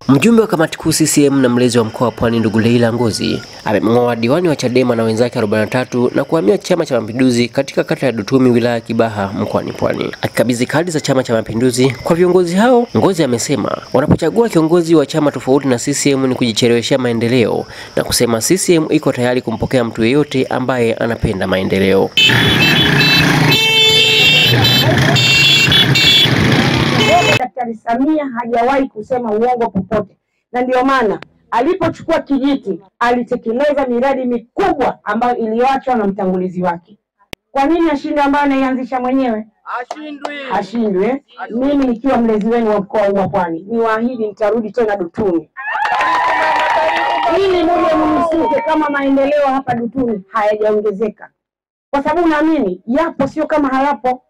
Mjumbe wa kamati kuu CCM na mlezi wa mkoa wa Pwani ndugu Leila Ngozi amemng'oa diwani wa Chadema na wenzake 43 na kuhamia Chama cha Mapinduzi katika kata ya Dutumi wilaya ya Kibaha mkoani Pwani. Akikabidhi kadi za Chama cha Mapinduzi kwa viongozi hao, Ngozi amesema wanapochagua kiongozi wa chama tofauti na CCM ni kujicheleweshea maendeleo na kusema CCM iko tayari kumpokea mtu yeyote ambaye anapenda maendeleo. Daktari Samia hajawahi kusema uongo popote, na ndio maana alipochukua kijiti alitekeleza miradi mikubwa ambayo iliyoachwa na mtangulizi wake. Kwa nini ashinde ambayo anaianzisha mwenyewe? Ashindwe. Mimi nikiwa mlezi wenu wa mkoa wa Pwani, niwaahidi nitarudi tena Dutumi ili mje mnisuke kama maendeleo hapa Dutumi hayajaongezeka, kwa sababu naamini yapo, sio kama hayapo,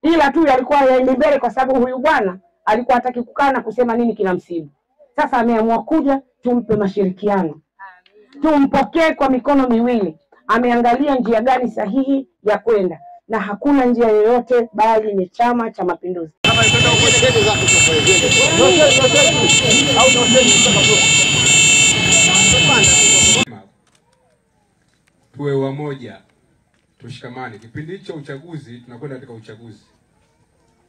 ila tu yalikuwa yaende mbele kwa sababu huyu bwana alikuwa hataki kukaa na kusema nini kinamsibu. Sasa ameamua kuja, tumpe mashirikiano, tumpokee kwa mikono miwili. Ameangalia njia gani sahihi ya kwenda, na hakuna njia yoyote bali ni Chama cha Mapinduzi. Tuwe wamoja, tushikamane. Kipindi cha uchaguzi, tunakwenda katika uchaguzi.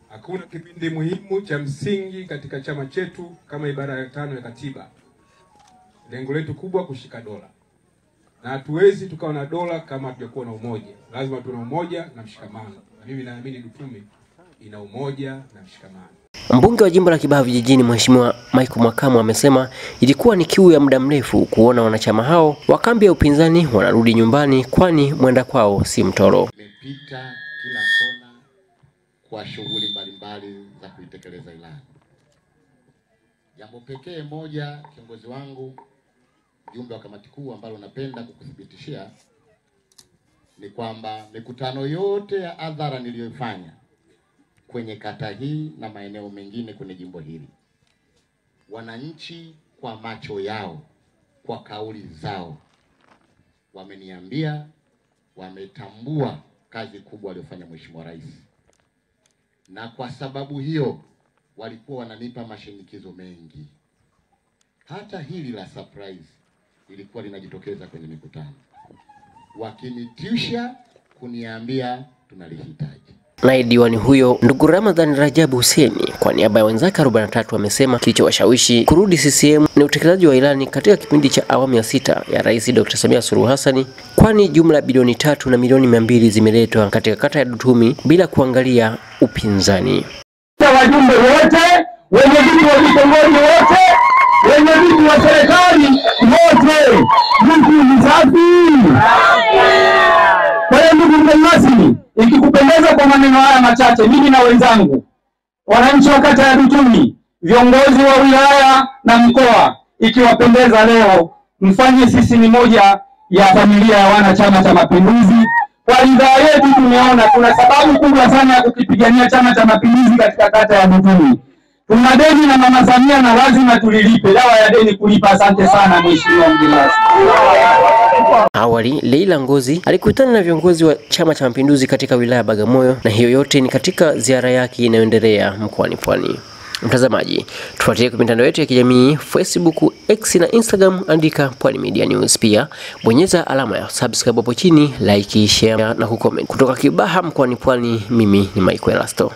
Hakuna kipindi muhimu cha msingi katika chama chetu kama ibara ya 5 ya katiba. Lengo letu kubwa kushika dola. Na hatuwezi tukawa na dola kama hatujakuwa na umoja. Lazima tuwe na umoja na mshikamano. Na mimi naamini Dutumi ina umoja na mshikamano. Mbunge wa jimbo la Kibaha vijijini Mheshimiwa Michael Mwakamu amesema ilikuwa ni kiu ya muda mrefu kuona wanachama hao wa kambi ya upinzani wanarudi nyumbani, kwani mwenda kwao si mtoro. Nimepita kila kona kwa shughuli mbalimbali za kuitekeleza ilani. Jambo pekee moja, kiongozi wangu, mjumbe wa kamati kuu, ambalo napenda kukuthibitishia ni kwamba mikutano yote ya hadhara niliyofanya kwenye kata hii na maeneo mengine kwenye jimbo hili, wananchi kwa macho yao, kwa kauli zao, wameniambia wametambua kazi kubwa aliyofanya Mheshimiwa Rais, na kwa sababu hiyo walikuwa wananipa mashinikizo mengi. Hata hili la surprise ilikuwa linajitokeza kwenye mikutano, wakinitisha kuniambia tunalihitaji. Naye diwani huyo ndugu Ramadhan Rajabu Huseni kwa niaba ya wenzake 43 amesema kilichowashawishi kurudi CCM ni utekelezaji wa ilani katika kipindi cha awamu ya 6 ya Rais Dr. Samia Suluhu Hassan, kwani jumla bilioni 3 na milioni 200 zimeletwa katika kata ya Dutumi bila kuangalia upinzani. Wajumbe wote, wenye viti wa vitongoji wote, wenye viti wa serikali wote, mtu ni safi. Kwa hiyo ndugu mgeni rasmi, ikikupendeza kwa maneno haya machache, mimi na wenzangu wananchi wa kata ya Dutumi, viongozi wa wilaya na mkoa, ikiwapendeza leo mfanye sisi ni moja ya familia ya wana Chama cha Mapinduzi. Kwa ridhaa yetu tumeona kuna sababu kubwa sana ya kukipigania Chama cha Mapinduzi katika kata ya Dutumi. Tuna deni na Mama Samia na lazima tulilipe. Dawa ya deni kulipa. Asante sana mheshimiwa mgeni rasmi. Awali Leila Ngozi alikutana na viongozi wa Chama cha Mapinduzi katika wilaya ya Bagamoyo, na hiyo yote ni katika ziara yake inayoendelea mkoani Pwani. Mtazamaji, tufuatilie kwa mitandao yetu ya kijamii Facebook, X na Instagram, andika Pwani Media News. Pia bonyeza alama ya subscribe hapo chini, like, share na kucomment. Kutoka Kibaha mkoani Pwani, mimi ni Michael Elasto.